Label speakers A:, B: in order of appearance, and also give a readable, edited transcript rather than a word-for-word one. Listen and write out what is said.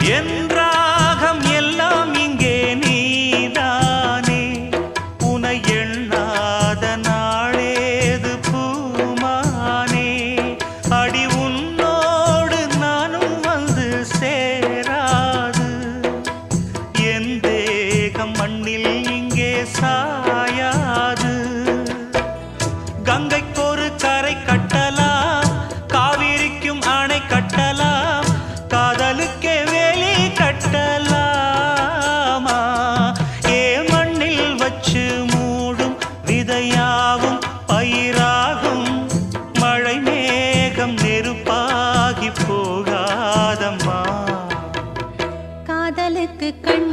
A: என் ராகம் எல்லாம் இங்கே நீதானே உனை எண்ணாத நாளேது பூமானே அடி உன்னோடு நானும் வந்து சேராது என் தேகம் மண்ணில் இங்கே சாயாது கங்கைக்கொரு கரை கட்டலாம் காவிரிக்கும் அணை கட்டலாம் காதலுக்கே வேலி கட்டலாமா ஏ மண்ணில் வச்சு மூடும் விதையாவும் பயிராகும் மழை மேகம் நெருப்பாகி போகாதம்மா
B: காதலுக்கு கண்